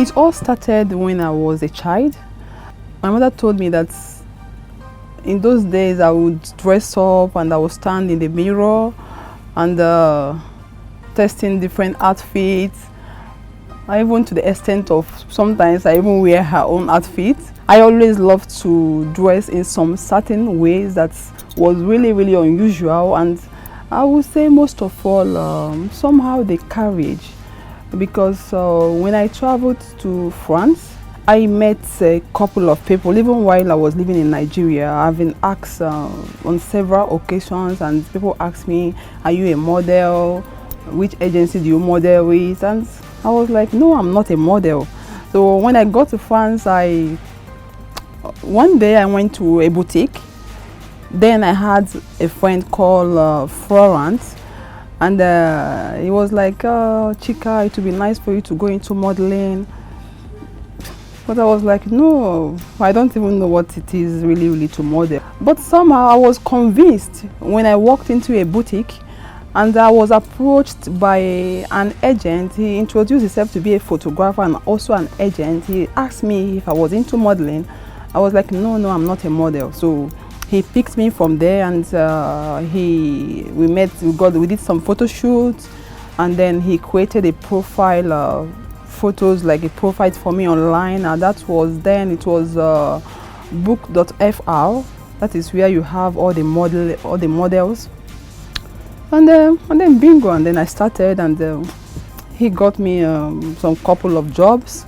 It all started when I was a child. My mother told me that in those days I would dress up and I would stand in the mirror and testing different outfits. I even to the extent of sometimes I even wear her own outfit. I always loved to dress in some certain ways that was really unusual, and I would say most of all somehow the courage, because when I traveled to France I met a couple of people. Even while I was living in Nigeria, I've been asked on several occasions, and people ask me, are you a model? Which agency do you model with? And I was like, no, I'm not a model. So when I got to France, one day I went to a boutique. Then I had a friend called Florence, and he was like, Chika, it would be nice for you to go into modeling. But I was like, no, I don't even know what it is really to model. But somehow I was convinced when I walked into a boutique and I was approached by an agent. He introduced himself to be a photographer and also an agent. He asked me if I was into modeling. I was like, no, I'm not a model. So he picked me from there, and we did some photo shoots, and then he created a profile photos, like a profile for me online, and it was book.fr. That is where you have all the models, and then bingo, and then I started, and he got me some couple of jobs.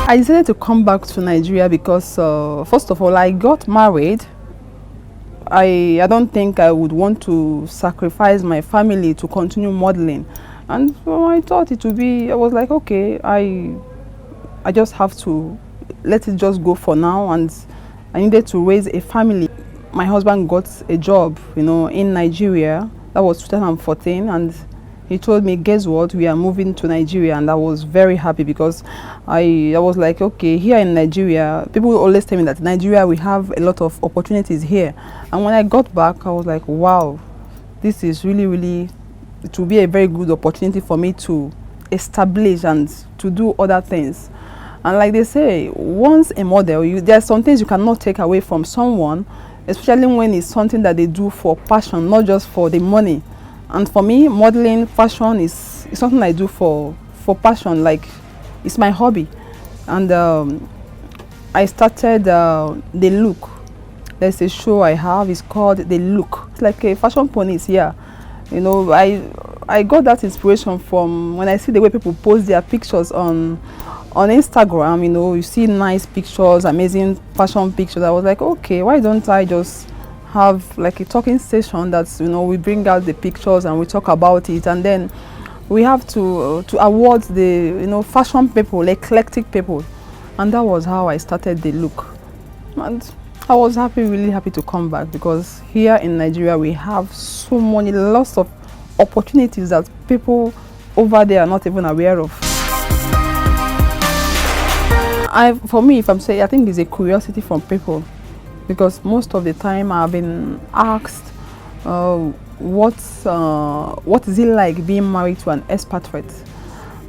I decided to come back to Nigeria because first of all, I got married. I don't think I would want to sacrifice my family to continue modeling, and I thought it would be, I was like, okay, I just have to let it just go for now, and I needed to raise a family. My husband got a job, in Nigeria. That was 2014, and he told me, guess what, we are moving to Nigeria. And I was very happy because I was like, okay, here in Nigeria, people always tell me that Nigeria, we have a lot of opportunities here. And when I got back, I was like, wow, this is really, it will be a very good opportunity for me to establish and to do other things. And like they say, once a model, there are some things you cannot take away from someone, especially when it's something that they do for passion, not just for the money. And for me, modeling, fashion is something I do for passion, like it's my hobby. And I started The Look. There's a show I have, it's called The Look. It's like a fashion police, yeah. I got that inspiration from when I see the way people post their pictures on Instagram. You see nice pictures, amazing fashion pictures. I was like, okay, why don't I just have like a talking session that we bring out the pictures and we talk about it, and then we have to award the fashion people, eclectic people. And that was how I started The Look. And I was really happy to come back, because here in Nigeria we have so many, lots of opportunities that people over there are not even aware of. For me, if I'm saying, I think it's a curiosity from people, because most of the time I've been asked, what is it like being married to an expatriate?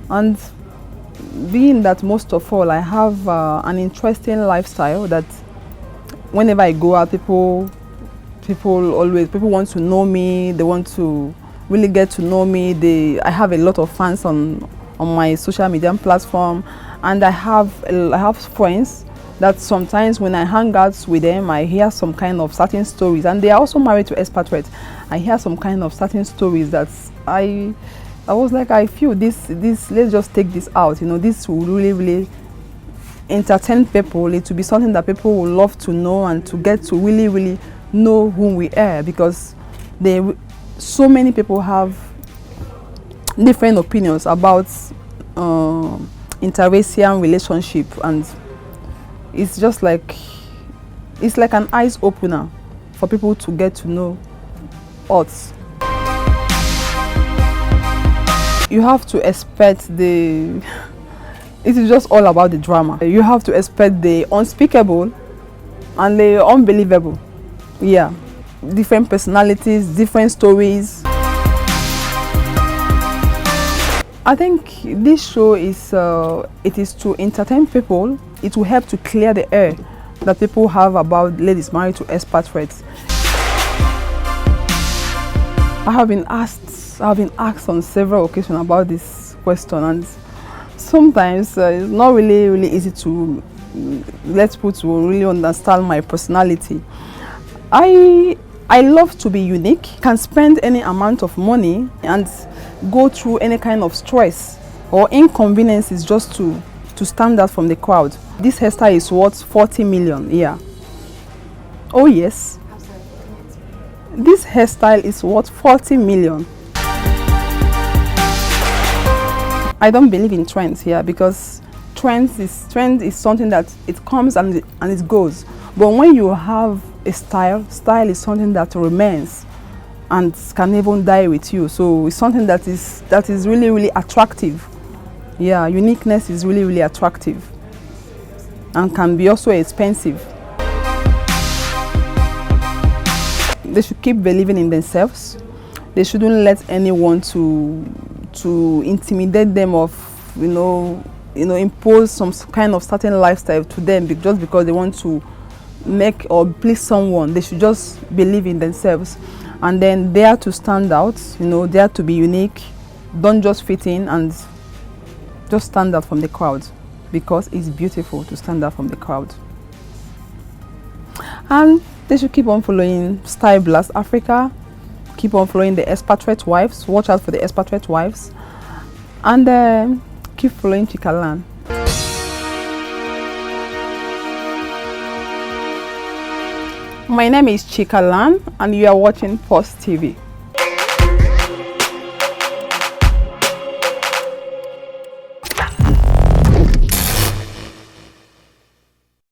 And being that most of all I have an interesting lifestyle, that whenever I go out, people want to know me. They want to really get to know me. I have a lot of fans on my social media platform, and I have friends that sometimes when I hang out with them, I hear some kind of certain stories, and they are also married to expatriates. I hear some kind of certain stories that I was like, I feel this, let's just take this out. This will really entertain people. It will be something that people will love to know, and to get to really know who we are, because so many people have different opinions about interracial relationship, and it's just like, it's like an eyes opener for people to get to know us. You have to expect it is just all about the drama. You have to expect the unspeakable and the unbelievable. Yeah, different personalities, different stories. I think this show is it is to entertain people. It will help to clear the air that people have about ladies married to expatriates. I have been asked on several occasions about this question, and sometimes it's not really easy to let people to really understand my personality. I love to be unique, can spend any amount of money and go through any kind of stress or inconveniences just to stand out from the crowd. This hairstyle is worth 40 million, yeah. Oh yes. This hairstyle is worth 40 million. I don't believe in trends here because trend is something that it comes and it goes. But when you have a style is something that remains and can even die with you. So it's something that is really attractive. Yeah, uniqueness is really attractive and can be also expensive. They should keep believing in themselves. They shouldn't let anyone to intimidate them of impose some kind of certain lifestyle to them just because they want to make or please someone. They should just believe in themselves and then dare to stand out, dare to be unique. Don't just fit in and just stand out from the crowd, because it's beautiful to stand out from the crowd. And they should keep on following Style Blast Africa, keep on following the Expatriate Wives, watch out for the Expatriate Wives, and keep following Chika Lann. My name is Chika Lann and you are watching Pulse TV.